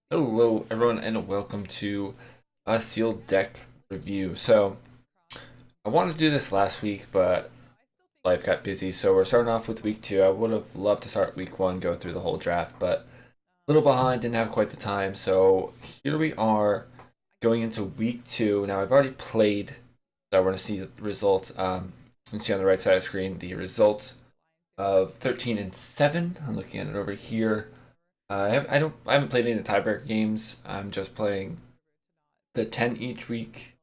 Hello, everyone, and welcome to a sealed deck review. So, I wanted to do this last week, but life got busy, so we're starting off with week two. I would have loved to start week one, go through the whole draft, but a little behind, didn't have quite the time. So, here we are going into week two. Now, I've already played, so I want to see the results. You can see on the right side of the screen the results of 13 and 7. I'm looking at it over here. I haven't played any of the tiebreaker games. I'm just playing the 10 each week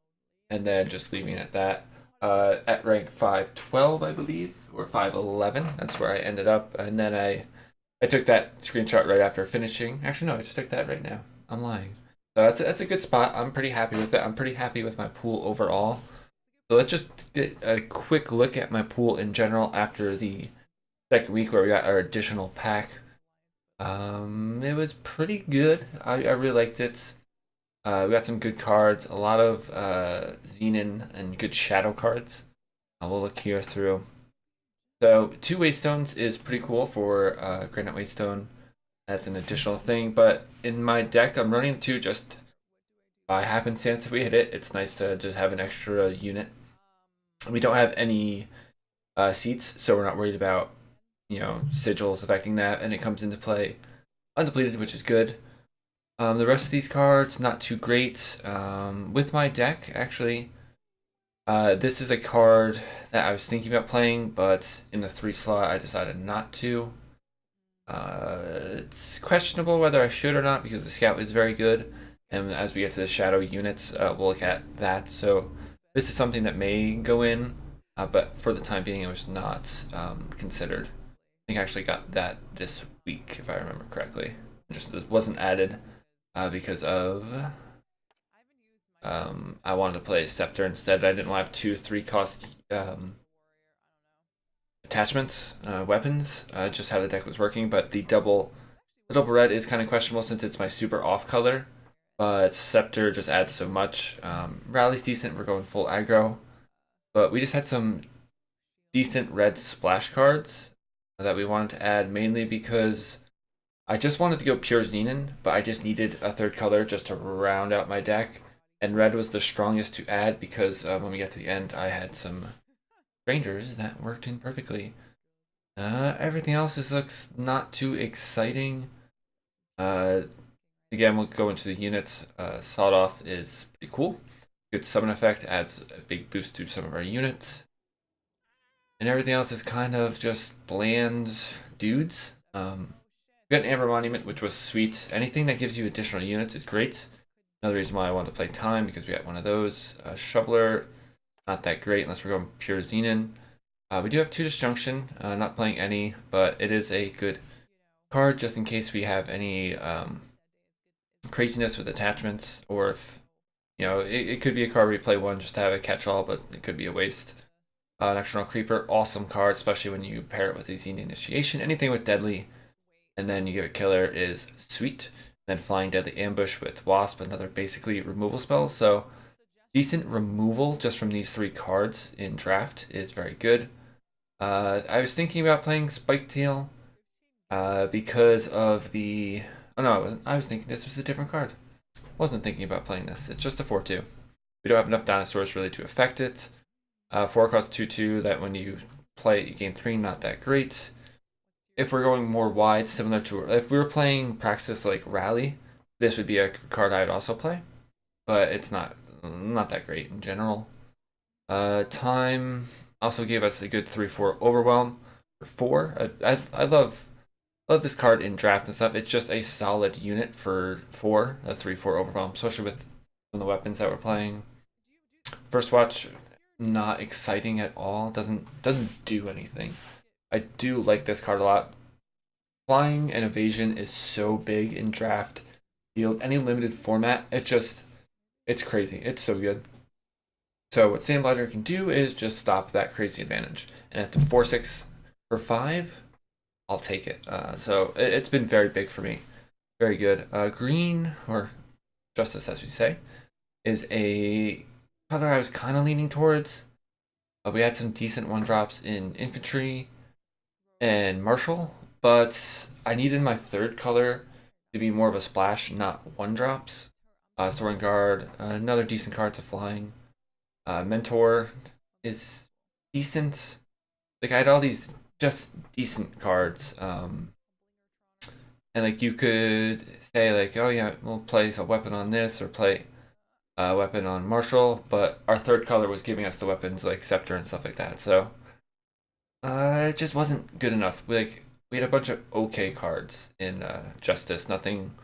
and then just leaving it at that. At rank 512, I believe, or 511. That's where I ended up. And then I took that screenshot right after finishing. Actually, no, I just took that right now. I'm lying. So that's a good spot. I'm pretty happy with it. I'm pretty happy with my pool overall. So let's just get a quick look at my pool in general after the second week where we got our additional pack. It was pretty good. I really liked it. We got some good cards, a lot of Xenon and good shadow cards. We'll look here through. So 2 Waystones is pretty cool for Granite Waystone. That's an additional thing, but in my deck I'm running two just by happenstance if we hit it. It's nice to just have an extra unit. We don't have any seats, so we're not worried about sigils affecting that, and it comes into play undepleted, which is good. The rest of these cards, not too great. With my deck, actually, this is a card that I was thinking about playing, but in the 3 slot, I decided not to. It's questionable whether I should or not because the scout is very good, and as we get to the shadow units, we'll look at that. So this is something that may go in, but for the time being, it was not considered. I think I actually got that this week, if I remember correctly. It just wasn't added because of I wanted to play Scepter instead. I didn't want to have 2 3 cost attachments, weapons. Just how the deck was working, but the double red is kind of questionable since it's my super off color. But Scepter just adds so much. Rally's decent. We're going full aggro, but we just had some decent red splash cards that we wanted to add mainly because I just wanted to go pure Xenon, but I just needed a third color just to round out my deck. And red was the strongest to add because when we get to the end, I had some strangers that worked in perfectly. Everything else just looks not too exciting. Uh, Again, we'll go into the units. Sawed Off is pretty cool. Good summon effect, adds a big boost to some of our units. And everything else is kind of just bland dudes. We got an Amber Monument, which was sweet. Anything that gives you additional units is great. Another reason why I wanted to play Time, because we got one of those. Shoveler, not that great unless we're going pure Xenon. We do have 2 Disjunction, not playing any, but it is a good card just in case we have any craziness with attachments, or if, it could be a card where you play one just to have a catch-all, but it could be a waste. Nocturnal Creeper, awesome card, especially when you pair it with a Xenon Initiation. Anything with Deadly and then you give a killer is sweet. Then Flying Deadly Ambush with Wasp, another basically removal spell. So decent removal just from these 3 cards in draft is very good. I was thinking about playing Spike Tail because of the. Oh no, I wasn't. I was thinking this was a different card. Wasn't thinking about playing this. It's just a 4/2. We don't have enough dinosaurs really to affect it. 4 cost 2/2. That when you play it, you gain 3. Not that great. If we're going more wide, similar to if we were playing Praxis like Rally, this would be a card I would also play, but it's not that great in general. Time also gave us a good 3/4 Overwhelm for 4. I love this card in draft and stuff. It's just a solid unit for 4, a 3/4 Overwhelm, especially with some of the weapons that we're playing. First Watch, not exciting at all. Doesn't do anything. I do like this card a lot. Flying and evasion is so big in draft. Any limited format, it's crazy. It's so good. So what Sandblighter can do is just stop that crazy advantage. And at the 4/6 for 5, I'll take it. So it's been very big for me. Very good. Green, or Justice as we say, is a color I was kind of leaning towards. We had some decent 1-drops in Infantry and Marshall, but I needed my third color to be more of a splash, not one drops. Soaring Guard, another decent card to flying. Mentor is decent. Like I had all these just decent cards. And like you could say like, oh yeah, we'll place a weapon on this or play a weapon on Marshall, but our third color was giving us the weapons like Scepter and stuff like that. So it just wasn't good enough. We had a bunch of okay cards in Justice, nothing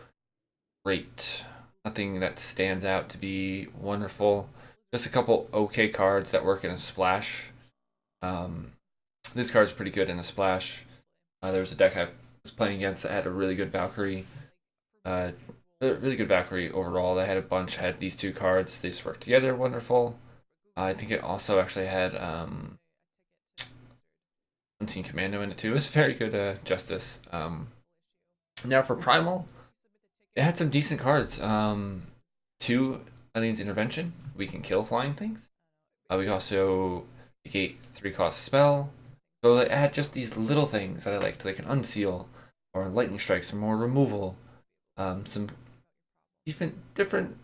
great, nothing that stands out to be wonderful. Just a couple okay cards that work in a splash. Um, this card's pretty good in a splash. There was a deck I was playing against that had a really good Valkyrie. Uh, really good Valkyrie overall. They had a bunch, had these two cards. They just worked together wonderful. I think it also actually had Unseen Commando in it too. It was very good Justice. Now for Primal, it had some decent cards. Two, Eileen's Intervention. We can kill flying things. We also negate 3-cost spell. So it had just these little things that I liked, like an Unseal or Lightning Strikes, or more removal. Some different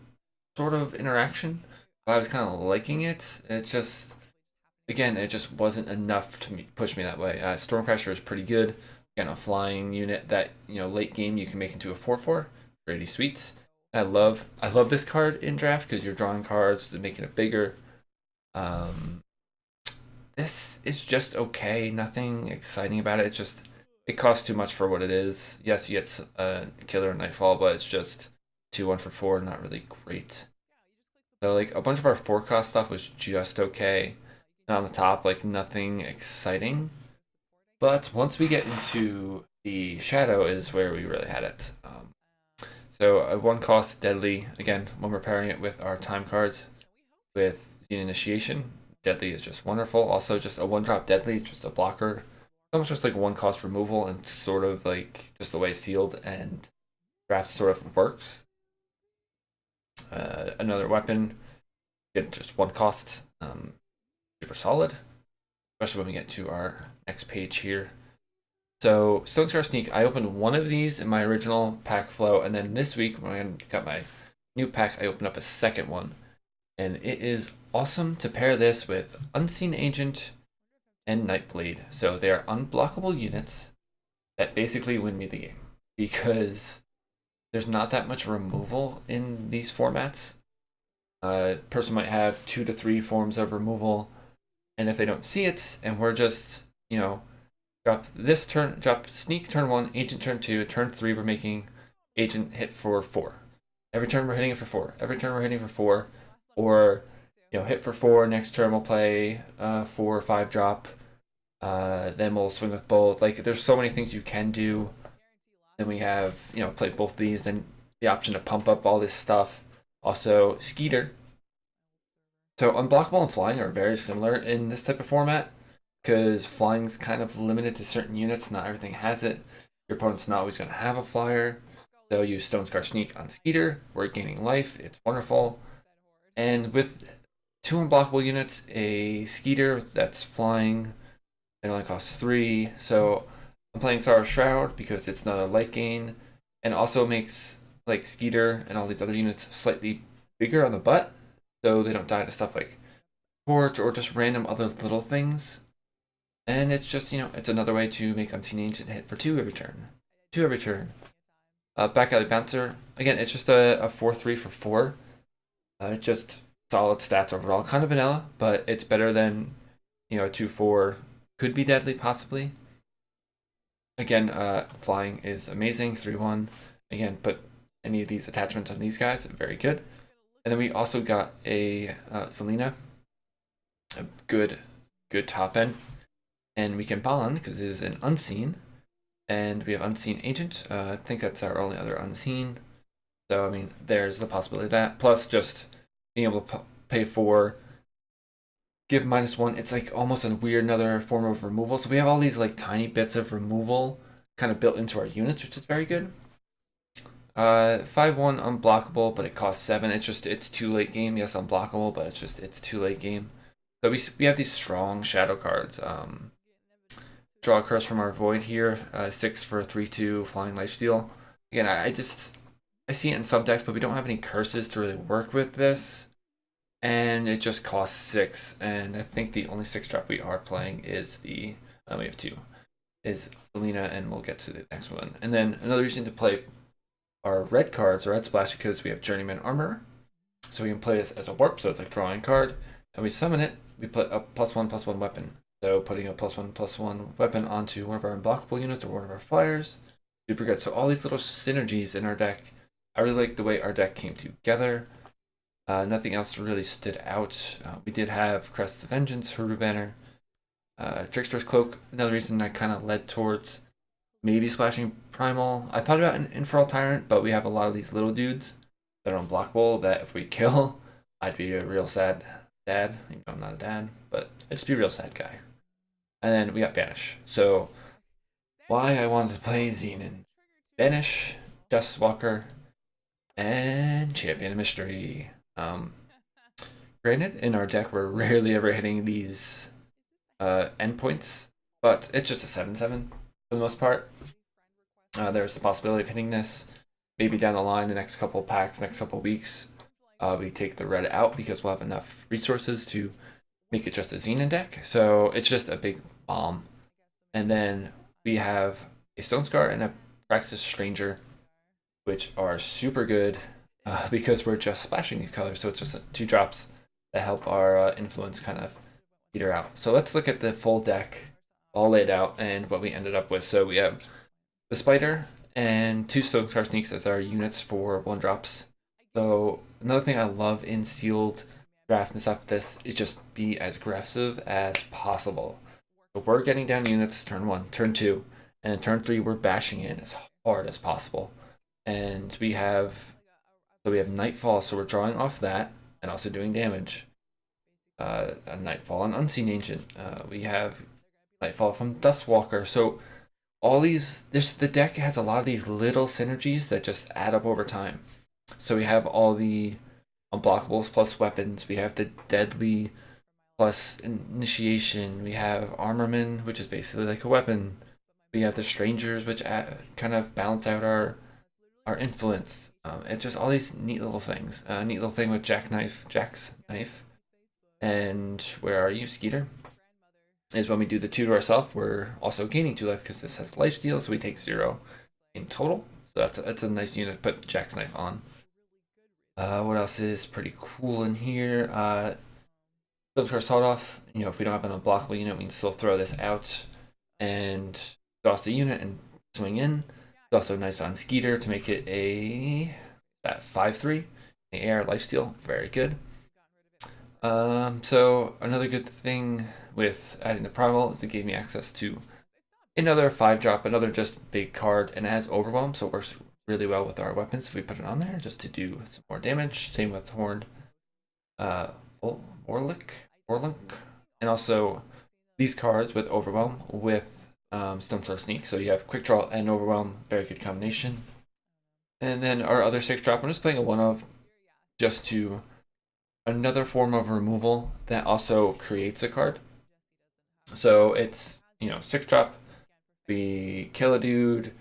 sort of interaction. I was kind of liking it. It just, again, it just wasn't enough to push me that way. Stormcrasher is pretty good. Again, a flying unit that late game you can make into a 4/4. Pretty sweet. I love this card in draft because you're drawing cards to making it bigger. This is just okay. Nothing exciting about it. It costs too much for what it is. Yes, you get Killer and Nightfall, but it's just 2/1 for 4. Not really great. So like a bunch of our 4-cost stuff was just okay. And on the top, like nothing exciting. But once we get into the Shadow is where we really had it. So a 1-cost Deadly, again, when we're pairing it with our time cards with the Initiation, Deadly is just wonderful. Also just a 1-drop Deadly, just a blocker. Almost just like 1-cost removal and sort of like just the way Sealed and Draft sort of works. Another weapon, get just 1-cost, super solid, especially when we get to our next page here. So Stonescar Sneak, I opened one of these in my original pack flow, and then this week when I got my new pack, I opened up a second one. And it is awesome to pair this with Unseen Agent and Nightblade. So they are unblockable units that basically win me the game. Because there's not that much removal in these formats. Person might have 2 to 3 forms of removal, and if they don't see it, and we're just, drop Sneak turn 1, Agent turn 2, turn 3 we're making Agent hit for 4. Every turn we're hitting it for 4. Every turn we're hitting for 4. Or, hit for 4, next turn we'll play 4 or 5 drop. Then we'll swing with both. Like, there's so many things you can do. Then we have, play both of these, then the option to pump up all this stuff. Also, Skeeter. So unblockable and flying are very similar in this type of format, because flying's kind of limited to certain units. Not everything has it. Your opponent's not always going to have a flyer. So use Stonescar Sneak on Skeeter. We're gaining life. It's wonderful. And with 2 unblockable units, a Skeeter that's flying, it only costs 3. So I'm playing Sarah's Shroud because it's not a life gain, and also makes like Skeeter and all these other units slightly bigger on the butt, so they don't die to stuff like Torch or just random other little things. And it's just, it's another way to make Unseen Agent hit for 2 every turn. 2 every turn. Back Alley Bouncer, again, it's just a 4/3 for 4. Just solid stats overall. Kind of vanilla, but it's better than, a 2/4. Could be deadly, possibly. Again, flying is amazing. 3/1. Again, put any of these attachments on these guys. Very good. And then we also got a Selena. A good top end. And we can bond because it is an Unseen. And we have Unseen Agent. I think that's our only other Unseen. So, I mean, there's the possibility of that. Plus, just being able to pay for, give -1. It's like almost a weird another form of removal. So we have all these like tiny bits of removal kind of built into our units, which is very good. 5/1 unblockable, but it costs 7. It's too late game. Yes, unblockable, but it's too late game. So we have these strong shadow cards. Draw a curse from our void here. 6 for 3/2 flying lifesteal. again, I see it in some decks, but we don't have any curses to really work with this. And it just costs 6, and I think the only 6 drop we are playing is the, we have 2, is Selena, and we'll get to the next one. And then another reason to play our red cards, red splash, because we have Journeyman Armor. So we can play this as a warp, so it's like drawing card, and we summon it, we put a +1/+1 weapon. So putting a +1/+1 weapon onto one of our unblockable units or one of our flyers, super good. So all these little synergies in our deck, I really like the way our deck came together. Nothing else really stood out. We did have Crest of Vengeance, Huru Banner, Trickster's Cloak. Another reason I kind of led towards maybe splashing Primal. I thought about an Infernal Tyrant, but we have a lot of these little dudes that are unblockable that if we kill, I'd be a real sad dad. You know, I'm not a dad, but I'd just be a real sad guy. And then we got Banish. So why I wanted to play Xenon. Banish, Justice Walker, and Champion of Mystery. Granted, in our deck, we're rarely ever hitting these endpoints, but it's just a 7/7 for the most part. There's the possibility of hitting this. Maybe down the line, the next couple of packs, next couple of weeks, we take the red out because we'll have enough resources to make it just a Xenon deck. So it's just a big bomb. And then we have a Stone Scar and a Praxis Stranger, which are super good because we're just splashing these colors. So it's just 2 drops that help our influence kind of peter out. So let's look at the full deck all laid out and what we ended up with. So we have the Spider and 2 Stone Scar Sneaks as our units for 1 drops. So another thing I love in sealed draft and stuff, this is just be as aggressive as possible. So we're getting down units turn 1, turn 2, and then turn 3 we're bashing in as hard as possible. And we have Nightfall, so we're drawing off that and also doing damage. A Nightfall on Unseen Ancient. We have Nightfall from Dustwalker. So all these, the deck has a lot of these little synergies that just add up over time. So we have all the unblockables plus weapons. We have the deadly plus initiation. We have Armorman, which is basically like a weapon. We have the strangers, which kind of balance out our influence. It's just all these neat little things. Neat little thing with Jack's knife. And where are you, Skeeter? Is when we do the 2 to ourselves, we're also gaining 2 life because this has lifesteal, so we take 0 in total. So that's a nice unit to put Jack's knife on. What else is pretty cool in here? Stone Scar Sawed Off. You know, if we don't have an unblockable unit, we can still throw this out and exhaust the unit and swing in. It's also nice on Skeeter to make it that 5/3. The AR lifesteal, very good. So another good thing with adding the Primal is it gave me access to another 5-drop, another just big card, and it has Overwhelm, so it works really well with our weapons if we put it on there just to do some more damage. Same with Horned Orlick, and also these cards with Overwhelm with Stone Star Sneak. So you have Quick Draw and Overwhelm, very good combination. And then our other 6-drop, I'm just playing a 1-of just to another form of removal that also creates a card. So it's, 6-drop, we kill a dude,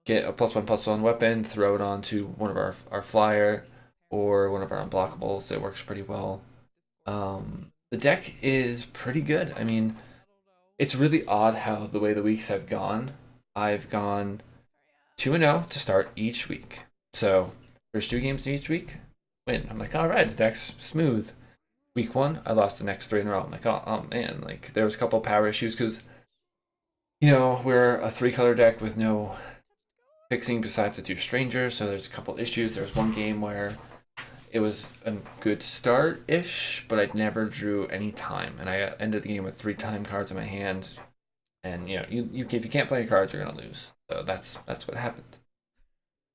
get a +1/+1 weapon, throw it onto one of our flyer or one of our unblockables. It works pretty well. The deck is pretty good. I mean, it's really odd how the way the weeks have gone. I've gone 2-0 to start each week. So first 2 games each week, win. I'm like, all right, the deck's smooth. Week 1, I lost the next 3 in a row. I'm like, oh man, like there was a couple of power issues because, we're a 3-color deck with no fixing besides the 2 strangers. So there's a couple issues. There was one game where it was a good start-ish, but I never drew any time, and I ended the game with 3 time cards in my hand. And if you can't play your cards, you're gonna lose. So that's what happened.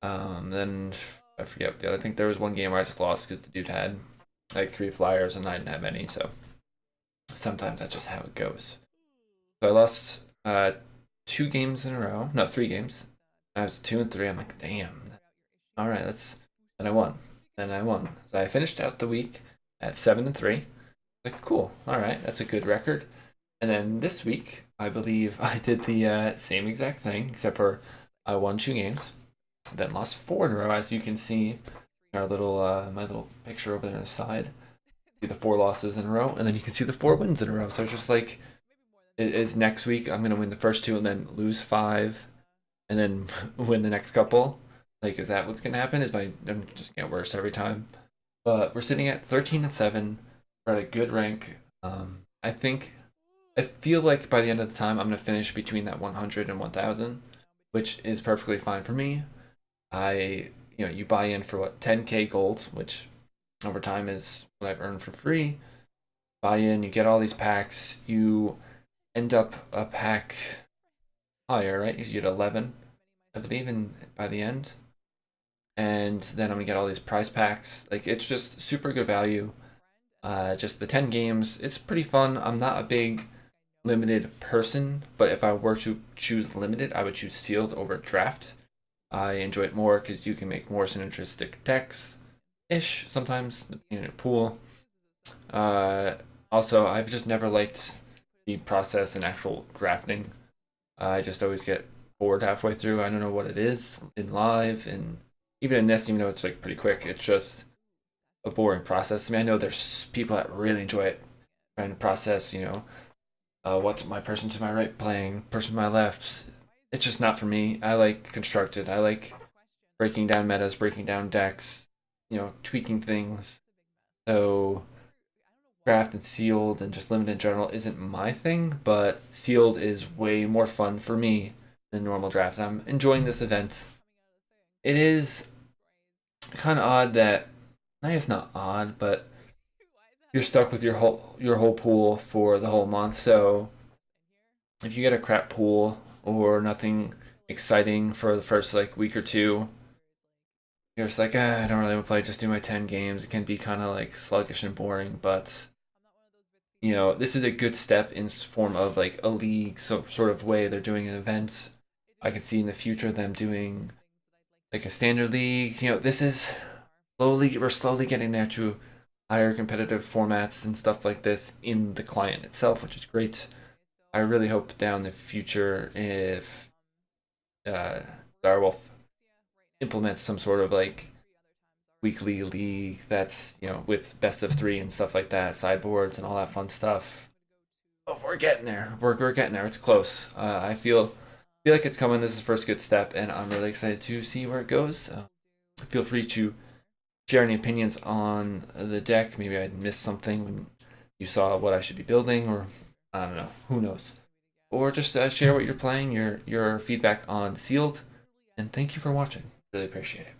Then I forget the other thing. There was one game where I just lost because the dude had like 3 flyers and I didn't have any. So sometimes that's just how it goes. So I lost 2 games in a row. No, 3 games. I was 2 and 3. I'm like, damn. All right, then I won. So I finished out the week at 7 and 3. Like, cool. All right, that's a good record. And then this week, I believe I did the same exact thing, except for I won 2 games. then lost 4 in a row, as you can see in our little my little picture over there on the side. See the 4 losses in a row, and then you can see the 4 wins in a row. So it's just like it is next week. I'm gonna win the first 2 and then lose 5, and then win the next couple. Like, is that what's gonna happen? Is my I'm just get worse every time. But we're sitting at 13-7. We're at a good rank. I feel like by the end of the time I'm gonna finish between that 100 and 1000, which is perfectly fine for me. You buy in for what, 10k gold, which over time is what I've earned for free. Buy in, you get all these packs, you end up a pack higher, right? Because you get 11, I believe, in by the end. And then I'm gonna get all these prize packs. Like, it's just super good value. Just the 10 games, it's pretty fun. I'm not a big limited person, but if I were to choose limited, I would choose sealed over draft. I enjoy it more because you can make more synergistic decks ish sometimes in a pool. Uh, Also, I've just never liked the process and actual drafting. I just always get bored halfway through. I don't know what it is in live, and even in this, even though it's like pretty quick, it's just a boring process to me. I know there's people that really enjoy it, trying to process, what's my person to my right playing, person to my left. It's just not for me. I like constructed. I like breaking down metas, breaking down decks, tweaking things. So draft and sealed and just limited in general isn't my thing, but sealed is way more fun for me than normal draft. And I'm enjoying this event. It is kind of odd that, I guess not odd, but you're stuck with your whole pool for the whole month. So if you get a crap pool or nothing exciting for the first like week or two, you're just like, I don't really want to play, just do my 10 games. It can be kind of like sluggish and boring, but this is a good step in form of like a league, so sort of way they're doing an event. I could see in the future them doing like a standard league. This is we're slowly getting there to higher competitive formats and stuff like this in the client itself, which is great. I really hope down the future if Direwolf implements some sort of like weekly league that's with best of 3 and stuff like that, sideboards and all that fun stuff. Oh, we're getting there. We're getting there. It's close. I feel like it's coming. This is the first good step, and I'm really excited to see where it goes. Feel free to share any opinions on the deck. Maybe I missed something when you saw what I should be building, or I don't know. Who knows? Or just share what you're playing, your feedback on sealed. And thank you for watching. Really appreciate it.